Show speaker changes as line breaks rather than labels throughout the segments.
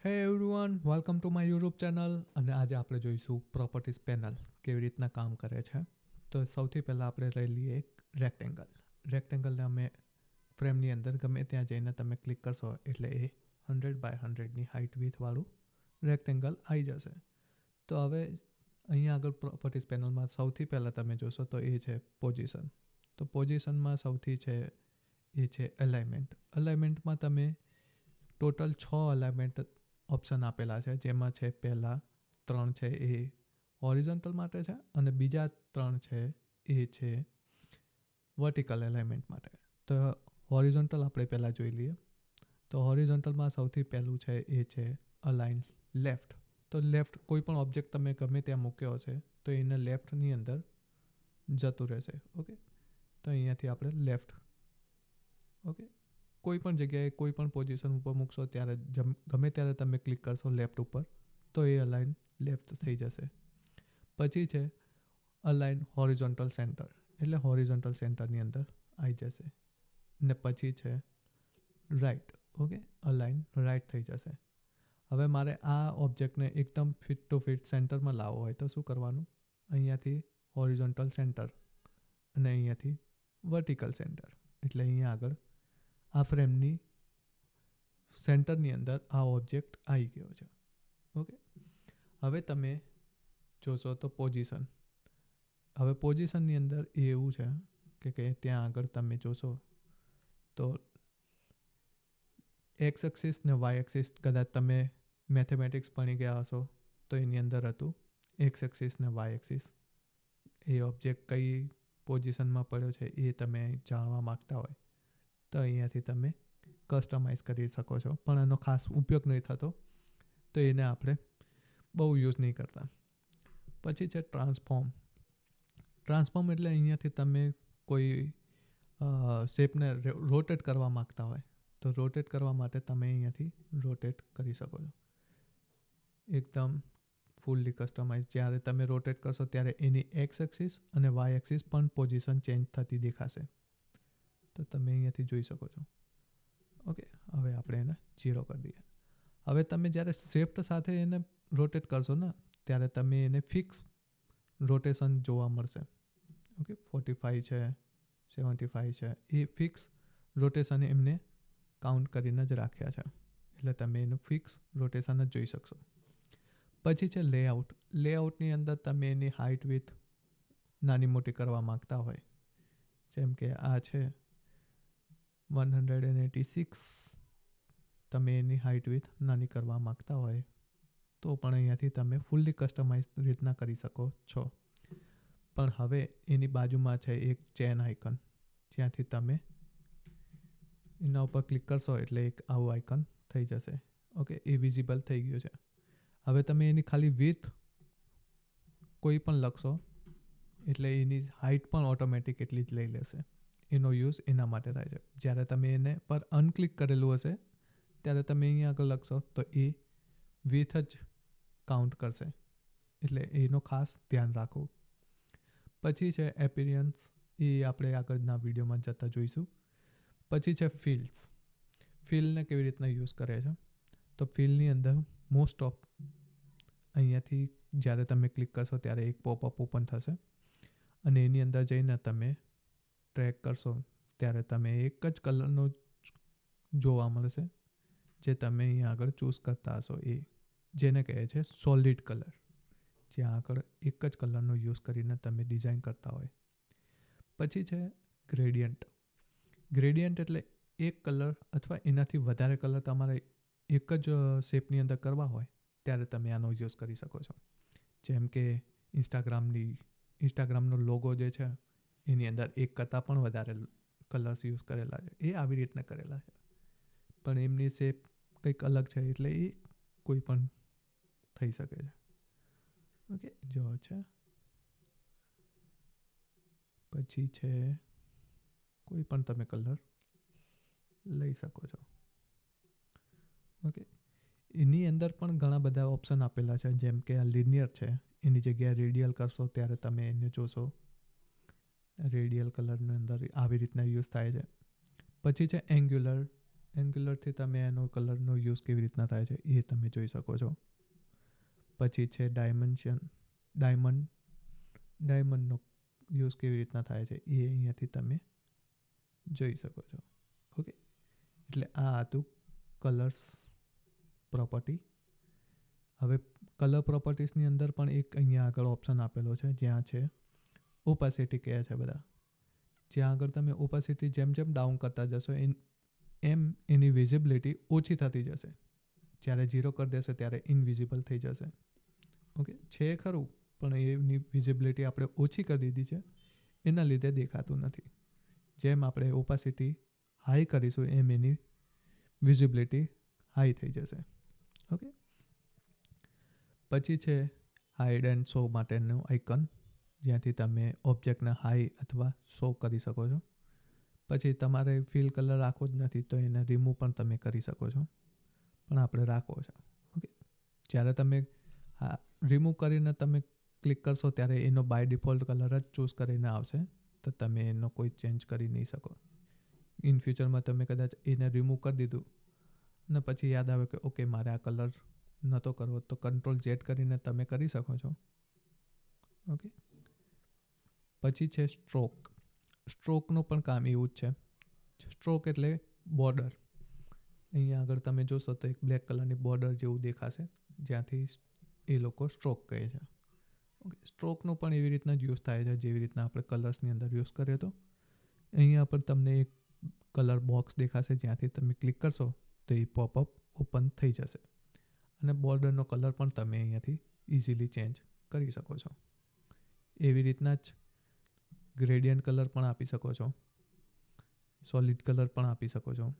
હે everyone, welcome to my YouTube channel. અને આજે આપણે જોઈશું પ્રોપર્ટીઝ પેનલ કેવી રીતના કામ કરે છે. તો સૌથી પહેલાં આપણે લઈ લઈએ એક રેક્ટેંગલને અમે ફ્રેમની અંદર ગમે ત્યાં જઈને તમે ક્લિક કરશો એટલે એ 100x100ની હાઇટ વિથવાળું રેક્ટેંગલ આવી જશે. તો હવે અહીંયા આગળ પ્રોપર્ટીઝ પેનલમાં સૌથી પહેલાં તમે જોશો તો એ છે પોઝિશન. તો પોઝિશનમાં સૌથી છે એ છે અલાઇનમેન્ટમાં તમે ટોટલ 6 અલાઇનમેન્ટ ઓપ્શન આપેલા છે, જેમાં છે પહેલાં 3 છે એ હોરિઝોન્ટલ માટે છે અને બીજા 3 છે એ છે વર્ટિકલ એલાઇનમેન્ટ માટે. તો હોરિઝોન્ટલ આપણે પહેલાં જોઈ લઈએ. તો હોરિઝોન્ટલમાં સૌથી પહેલું છે એ છે અલાઇન લેફ્ટ. તો લેફ્ટ કોઈ પણ ઓબ્જેક્ટ તમે ગમે ત્યાં મૂક્યો હશે તો એને લેફ્ટની અંદર જતું રહેશે. ઓકે, તો અહીંયાથી આપણે લેફ્ટ, ઓકે, કોઈ પણ જગ્યાએ કોઈ પણ પોઝિશન ઉપર મૂકશો ત્યારે ગમે ત્યારે તમે ક્લિક કરશો લેફ્ટ ઉપર તો એ અલાઇન લેફ્ટ થઈ જશે. પછી છે અલાઇન હોરિઝોન્ટલ સેન્ટર, એટલે હોરિઝોન્ટલ સેન્ટરની અંદર આવી જશે. ને પછી છે રાઈટ, ઓકે, અલાઇન રાઈટ થઈ જશે. હવે મારે આ ઓબ્જેક્ટને એકદમ ફિટ ટુ ફિટ સેન્ટરમાં લાવવો હોય તો શું કરવાનું? અહીંયાથી હોરિઝોન્ટલ સેન્ટર અને અહીંયાથી વર્ટિકલ સેન્ટર, એટલે અહીંયા આગળ આ ફ્રેમની સેન્ટરની અંદર આ ઓબ્જેક્ટ આવી ગયો છે. ઓકે, હવે તમે જોશો તો પોઝિશન. હવે પોઝિશનની અંદર એવું છે કે ત્યાં આગળ તમે જોશો તો એક્સ એક્સિસ ને વાય એક્સિસ, કદાચ તમે મેથેમેટિક્સ ભણી ગયા હશો તો એની અંદર હતું એક્સ એક્સિસ ને વાય એક્સિસ. એ ઓબ્જેક્ટ કઈ પોઝિશનમાં પડ્યો છે એ તમે જાણવા માગતા હોય તો અહીંયાથી તમે કસ્ટમાઇઝ કરી શકો છો, પણ એનો ખાસ ઉપયોગ નહીં થતો, તો એને આપણે બહુ યુઝ નહીં કરતા. પછી છે ટ્રાન્સફોર્મ એટલે અહીંયાથી તમે કોઈ શેપને રોટેટ કરવા માગતા હોય તો રોટેટ કરવા માટે તમે અહીંયાથી રોટેટ કરી શકો છો. એકદમ ફૂલ્લી કસ્ટમાઇઝ. જ્યારે તમે રોટેટ કરશો ત્યારે એની એક્સ એક્સિસ અને વાય એક્સિસ પણ પોઝિશન ચેન્જ થતી દેખાશે. તો તમે અહીંયાથી જોઈ શકો છો. ઓકે, હવે આપણે એને 0 કરી દઈએ. હવે તમે જ્યારે શિફ્ટ સાથે એને રોટેટ કરશો ને ત્યારે તમે એને ફિક્સ રોટેશન જોવા મળશે. ઓકે, 45 છે, 75 છે, એ ફિક્સ રોટેશન એમને કાઉન્ટ કરીને જ રાખ્યા છે, એટલે તમે એનું ફિક્સ રોટેશન જ જોઈ શકશો. પછી છે લેઆઉટની અંદર તમે એની હાઇટ વિથ નાની મોટી કરવા માગતા હોય, જેમ કે આ છે 186, તમે એની હાઇટ વિથ નાની કરવા માગતા હોય તો પણ અહીંયાથી તમે ફૂલ્લી કસ્ટમાઇઝ રીતના કરી શકો છો. પણ હવે એની બાજુમાં છે એક ચેન આઇકન, જ્યાંથી તમે એના ઉપર ક્લિક કરશો એટલે એક આવું આઇકન થઈ જશે. ઓકે, એ વિઝિબલ થઈ ગયું છે. હવે તમે એની ખાલી વિથ કોઈ પણ લખશો એટલે એની હાઇટ પણ ઓટોમેટિક એટલી જ લઈ લેશે. એનો યુઝ એના માટે થાય છે. જ્યારે તમે એને પર અનક્લિક કરેલું હશે ત્યારે તમે અહીંયા આગળ લખશો તો એ વિથ જ કાઉન્ટ કરશે, એટલે એનો ખાસ ધ્યાન રાખવું. પછી છે એપિરિયન્સ, એ આપણે આગળના વિડીયોમાં જતાં જોઈશું. પછી છે ફિલને કેવી રીતના યુઝ કરે છે. તો ફિલની અંદર મોસ્ટ ઓફ અહીંયાથી જ્યારે તમે ક્લિક કરશો ત્યારે એક પોપઅપ ઓપન થશે અને એની અંદર જઈને તમે ટ્રેક કરશો ત્યારે તમે એક જ કલરનો જોવા મળશે, જે તમે અહીંયા આગળ ચૂઝ કરતા હશો, એ જેને કહે છે સોલિડ કલર, જ્યાં આગળ એક જ કલરનો યુઝ કરીને તમે ડિઝાઇન કરતા હોય. પછી છે ગ્રેડિયન્ટ એટલે એક કલર અથવા એનાથી વધારે કલર તમારે એક જ શેપની અંદર કરવા હોય ત્યારે તમે આનો યુઝ કરી શકો છો. જેમ કે ઇન્સ્ટાગ્રામનો લોગો જે છે એની અંદર એક કરતાં પણ વધારે કલર્સ યુઝ કરેલા છે, એ આવી રીતના કરેલા છે, પણ એમની શેપ કંઈક અલગ છે એટલે એ કોઈ પણ થઈ શકે છે. ઓકે, જો છે પછી છે કોઈ પણ તમે કલર લઈ શકો છો. ઓકે, એની અંદર પણ ઘણા બધા ઓપ્શન આપેલા છે, જેમ કે આ લિનિયર છે, એની જગ્યાએ રેડિયલ કરશો ત્યારે તમે એને જોશો રેડિયલ કલરની અંદર આવી રીતના યુઝ થાય છે. પછી છે એંગ્યુલર, એન્ગ્યુલરથી તમે એનો કલરનો યુઝ કેવી રીતના થાય છે એ તમે જોઈ શકો છો. પછી છે ડાયમંડનો યુઝ કેવી રીતના થાય છે એ અહીંયાથી તમે જોઈ શકો છો. ઓકે, એટલે આ હતું કલર્સ પ્રોપર્ટી. હવે કલર પ્રોપર્ટીસની અંદર પણ એક અહીંયા આગળ ઓપ્શન આપેલો છે જ્યાં છે ઓપાસિટી કહે છે બધા. જ્યાં આગળ તમે ઓપાસિટી જેમ જેમ ડાઉન કરતા જશો એમ એની વિઝિબિલિટી ઓછી થતી જશે. જ્યારે 0 કરી દેશે ત્યારે ઇનવિઝિબલ થઈ જશે. ઓકે, છે ખરું પણ એની વિઝિબિલિટી આપણે ઓછી કરી દીધી છે, એના લીધે દેખાતું નથી. જેમ આપણે ઓપાસિટી હાઈ કરીશું એમ એની વિઝિબિલિટી હાઈ થઈ જશે. ઓકે, પછી છે હાઈડ એન્ડ શો માટેનું આઇકન, જ્યાંથી તમે ઓબ્જેક્ટને હાઈ અથવા શો કરી શકો છો. પછી તમારે ફિલ કલર રાખવો જ નથી તો એને રિમૂવ પણ તમે કરી શકો છો, પણ આપણે રાખવો છે. ઓકે, જ્યારે તમે રિમૂવ કરીને તમે ક્લિક કરશો ત્યારે એનો બાય ડિફોલ્ટ કલર જ ચૂઝ કરીને આવશે, તો તમે એનો કોઈ ચેન્જ કરી નહીં શકો. ઇન ફ્યુચરમાં તમે કદાચ એને રિમૂવ કરી દીધું અને પછી યાદ આવે કે ઓકે મારે આ કલર નહોતો કરવો, તો Ctrl+Z કરીને તમે કરી શકો છો. ઓકે, પછી છે સ્ટ્રોકનું પણ કામ એવું જ છે. સ્ટ્રોક એટલે બોર્ડર. અહીંયા આગળ તમે જોશો તો એક બ્લેક કલરની બોર્ડર જેવું દેખાશે, જ્યાંથી એ લોકો સ્ટ્રોક કહે છે. ઓકે, સ્ટ્રોકનું પણ એવી રીતના જ યુઝ થાય છે જેવી રીતના આપણે કલર્સની અંદર યુઝ કર્યો હતો. અહીંયા પર તમને એક કલર બોક્સ દેખાશે, જ્યાંથી તમે ક્લિક કરશો તો એ પોપઅપ ઓપન થઈ જશે અને બોર્ડરનો કલર પણ તમે અહીંયાથી ઇઝીલી ચેન્જ કરી શકો છો. એવી રીતના જ ગ્રેડિયન્ટ કલર પણ આપી શકો છો, સોલિડ કલર પણ આપી શકો છો.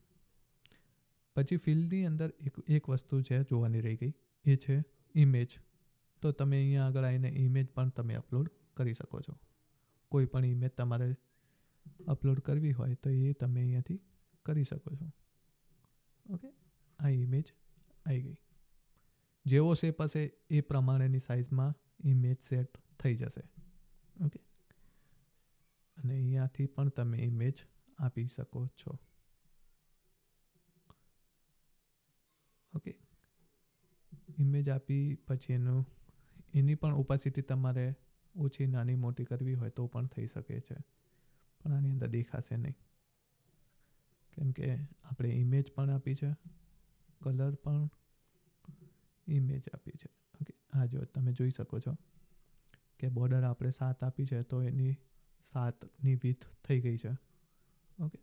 પછી ફિલની અંદર એક વસ્તુ છે જોવાની રહી ગઈ, એ છે ઇમેજ. તો તમે અહીંયા આગળ આવીને ઇમેજ પણ તમે અપલોડ કરી શકો છો. કોઈ પણ ઇમેજ તમારે અપલોડ કરવી હોય તો એ તમે અહીંયાથી કરી શકો છો. ઓકે, આ ઇમેજ આવી ગઈ. જેવો શેપ હશે એ પ્રમાણેની સાઇઝમાં ઇમેજ સેટ થઈ જશે. ઓકે, અને અહીંયાથી પણ તમે ઇમેજ આપી શકો છો. ઓકે, ઇમેજ આપી પછી એની પણ ઓપાસિટી તમારે ઓછી નાની મોટી કરવી હોય તો પણ થઈ શકે છે, પણ આની અંદર દેખાશે નહીં કેમ કે આપણે ઇમેજ પણ આપી છે, કલર પણ ઇમેજ આપી છે. ઓકે, આ જો તમે જોઈ શકો છો કે બોર્ડર આપણે 7 આપી છે તો એની 7ની વિડ્થ થઈ ગઈ છે. ઓકે,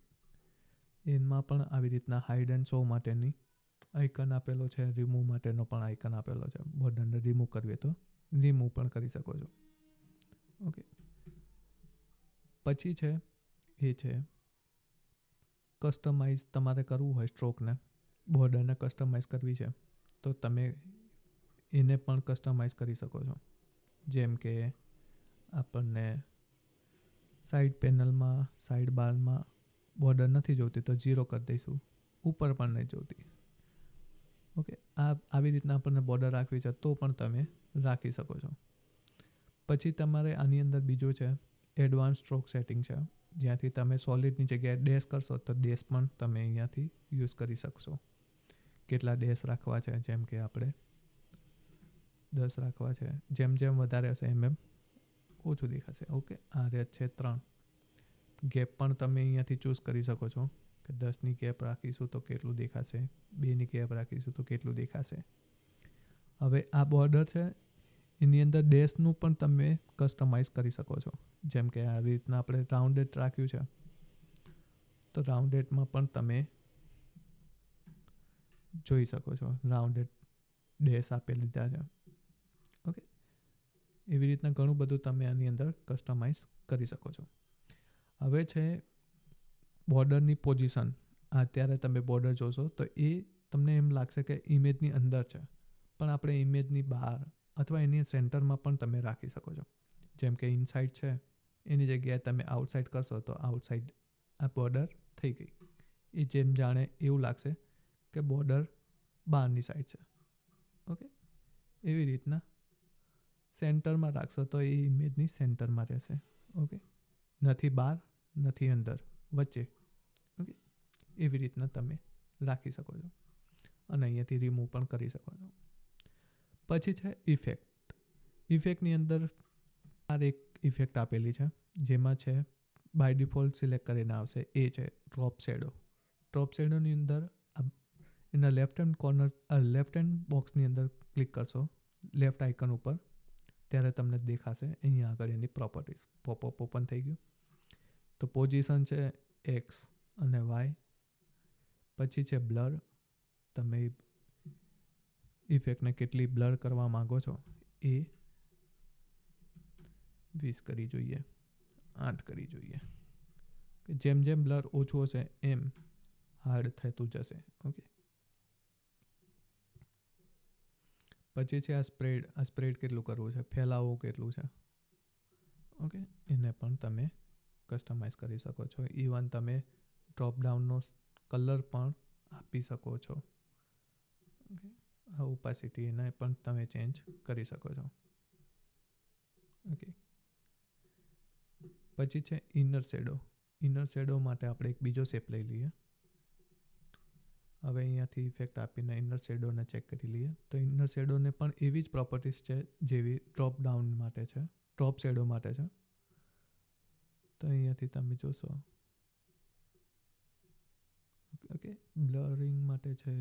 એમાં પણ આવી રીતના હાઈડ એન્ડ શો માટેની આઇકન આપેલો છે, રિમૂવ માટેનો પણ આઇકન આપેલો છે. બોર્ડરને રિમૂવ કરવી તો રિમૂવ પણ કરી શકો છો. ઓકે, પછી છે એ છે કસ્ટમાઇઝ. તમારે કરવું હોય સ્ટ્રોકને, બોર્ડરને કસ્ટમાઇઝ કરવી છે તો તમે એને પણ કસ્ટમાઇઝ કરી શકો છો. જેમ કે આપણને સાઈડ પેનલમાં સાઈડ બારમાં બોર્ડર નથી જોતી તો 0 કરી દઈશું, ઉપર પણ નહીં જોતી. ઓકે, આવી રીતના આપણને બોર્ડર રાખવી છે તો પણ તમે રાખી શકો છો. પછી તમારે આની અંદર બીજું છે એડવાન્સ સ્ટ્રોક સેટિંગ છે, જ્યાંથી તમે સોલિડની જગ્યાએ ડેશ કરશો તો ડેશ પણ તમે અહીંયાથી યુઝ કરી શકશો. કેટલા ડેશ રાખવા છે, જેમ કે આપણે 10 રાખવા છે. જેમ જેમ વધારે હશે એમ ઓછું દેખાશે. ઓકે, આ રેત છે 3. ગેપ પણ તમે અહીંયાથી ચૂઝ કરી શકો છો કે 10ની ગેપ રાખીશું તો કેટલું દેખાશે, 2ની ગેપ રાખીશું તો કેટલું દેખાશે. હવે આ બોર્ડર છે એની અંદર ડેશનું પણ તમે કસ્ટમાઇઝ કરી શકો છો. જેમ કે આવી રીતના આપણે રાઉન્ડેડ રાખ્યું છે તો રાઉન્ડેડમાં પણ તમે જોઈ શકો છો, રાઉન્ડેડ ડેશ આપી લીધા છે. ઓકે, એવી રીતના ઘણું બધું તમે આની અંદર કસ્ટમાઇઝ કરી શકો છો. હવે છે બોર્ડરની પોઝિશન. અત્યારે તમે બોર્ડર જોશો તો એ તમને એમ લાગશે કે ઇમેજની અંદર છે, પણ આપણે ઇમેજની બહાર અથવા એની સેન્ટરમાં પણ તમે રાખી શકો છો. જેમ કે ઇનસાઇડ છે એની જગ્યાએ તમે આઉટસાઇડ કરશો તો આઉટસાઇડ આ બોર્ડર થઈ ગઈ. એ જેમ જાણે એવું લાગશે કે બોર્ડર બહારની સાઈડ છે. ઓકે, એવી રીતના સેન્ટરમાં રાખશો તો એ ઇમેજની સેન્ટરમાં રહેશે. ઓકે, નથી બહાર નથી અંદર, વચ્ચે. ઓકે, એવી રીતના તમે રાખી શકો છો અને અહીંયાથી રિમૂવ પણ કરી શકો છો. પછી છે ઇફેક્ટ. ઇફેક્ટની અંદર આ એક ઇફેક્ટ આપેલી છે જેમાં છે બાય ડિફોલ્ટ સિલેક્ટ કરીને આવશે એ છે ડ્રોપ શેડો. ડ્રોપ શેડોની અંદર એના left hand corner left hand બોક્સની અંદર ક્લિક કરશો લેફ્ટ આઇકન ઉપર ત્યારે તમને દેખાશે અહીંયા આગળ એની પ્રોપર્ટીઝ પોપઅપ ઓપન થઈ ગયું. તો પોઝિશન છે એક્સ અને વાય. પછી છે બ્લર. તમે ઇફેક્ટને કેટલી બ્લર કરવા માંગો છો એ 20 કરી જોઈએ, 8 કરી જોઈએ. જેમ જેમ બ્લર ઓછું હશે એમ હાર્ડ થતું જશે. ઓકે. પછી છે આ સ્પ્રેડ. આ સ્પ્રેડ કેટલું કરવું છે, ફેલાવવું કેટલું છે. ઓકે, એને પણ તમે કસ્ટમાઇઝ કરી શકો છો. ઇવન તમે ડ્રોપ ડાઉનનો કલર પણ આપી શકો છો. ઓકે, આ ઓપાસિટી એને પણ તમે ચેન્જ કરી શકો છો. ઓકે. પછી છે ઇનર શેડો. ઇનર શેડો માટે આપણે એક બીજો શેપ લઈ લઈએ. હવે અહીંયાથી ઇફેક્ટ આપીને ઇનર શેડોને ચેક કરી લઈએ. તો ઇનર શેડોને પણ એવી જ પ્રોપર્ટીઝ છે જેવી ડ્રોપ ડાઉન માટે છે, ડ્રોપ શેડો માટે છે. તો અહીંયાથી તમે જોશો. ઓકે, બ્લરિંગ માટે છે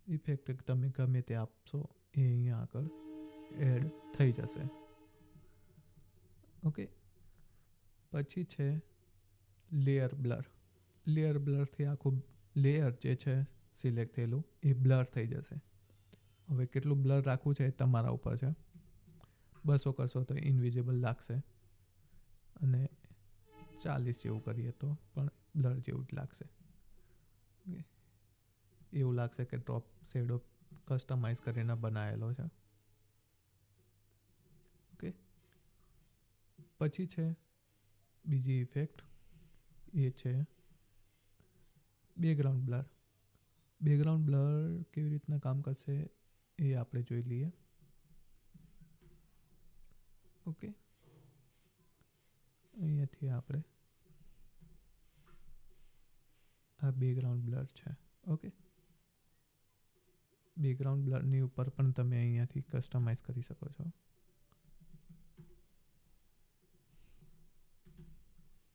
ઇફેક્ટ તમે ગમે તે આપશો એ અહીંયા આગળ એડ થઈ જશે. ઓકે. પછી છે લેયર બ્લર. લેયર બ્લરથી આખું લેયર જે છે સિલેક્ટ થયેલું એ બ્લર થઈ જશે. હવે કેટલું બ્લર રાખવું છે એ તમારા ઉપર છે. 200 કરશો તો ઇનવિઝિબલ લાગશે અને 40 જેવું કરીએ તો પણ બ્લર જેવું જ લાગશે. ઓકે, એવું લાગશે કે ડ્રોપ શેડો કસ્ટમાઇઝ કરીને બનાવેલો છે. ઓકે. પછી છે બીજી ઇફેક્ટ, એ છે બેકગ્રાઉન્ડ બ્લર. બેકગ્રાઉન્ડ બ્લર કેવી રીતના કામ કરશે એ આપણે જોઈ લઈએ. ઓકે, અહીંયાથી આપણે આ બેકગ્રાઉન્ડ બ્લર છે. ઓકે, બેકગ્રાઉન્ડ બ્લરની ઉપર પણ તમે અહીંયાથી કસ્ટમાઇઝ કરી શકો છો.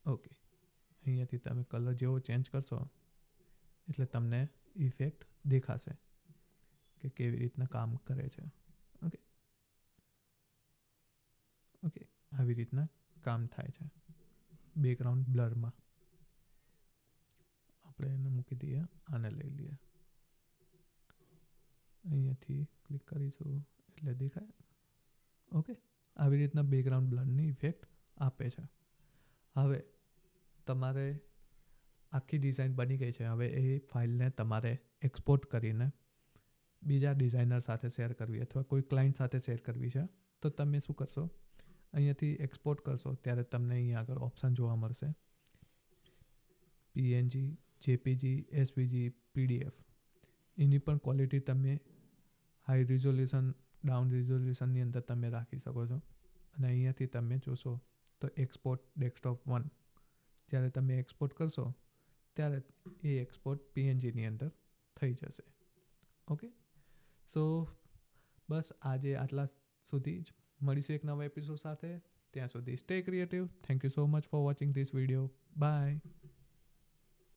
ઓકે, અહીંયાથી તમે કલર જેવો ચેન્જ કરશો એટલે તમને ઇફેક્ટ દેખાશે કે કેવી રીતના કામ કરે છે. ઓકે. ઓકે, આવી રીતના કામ થાય છે બેકગ્રાઉન્ડ બ્લરમાં. આપણે એને મૂકી દઈએ, આને લઈ લઈએ. અહીંયાથી ક્લિક કરીશું એટલે દેખાય. ઓકે, આવી રીતના બેકગ્રાઉન્ડ બ્લરની ઇફેક્ટ આપે છે. હવે તમારે આખી ડિઝાઇન બની ગઈ છે. હવે એ ફાઇલને તમારે એક્સપોર્ટ કરીને બીજા ડિઝાઇનર સાથે શેર કરવી અથવા કોઈ ક્લાયન્ટ સાથે શેર કરવી છે તો તમે શું કરશો, અહીંયાથી એક્સપોર્ટ કરશો ત્યારે તમને અહીંયા આગળ ઓપ્શન જોવા મળશે પીએનજી, જેપીજી, એસવીજી, પીડીએફ. એની પણ ક્વોલિટી તમે હાઈ રિઝોલ્યુશન, ડાઉન રિઝોલ્યુશનની અંદર તમે રાખી શકો છો. અને અહીંયાથી તમે જોશો તો એક્સપોર્ટ ડેસ્કટોપ 1 જ્યારે તમે એક્સપોર્ટ કરશો ત્યારે એ એક્સપોર્ટ પીએનજીની અંદર થઈ જશે. ઓકે. સો બસ આજે આટલા સુધી જ. મળીશું એક નવા એપિસોડ સાથે. ત્યાં સુધી stay creative. Thank you so much for watching this video. By.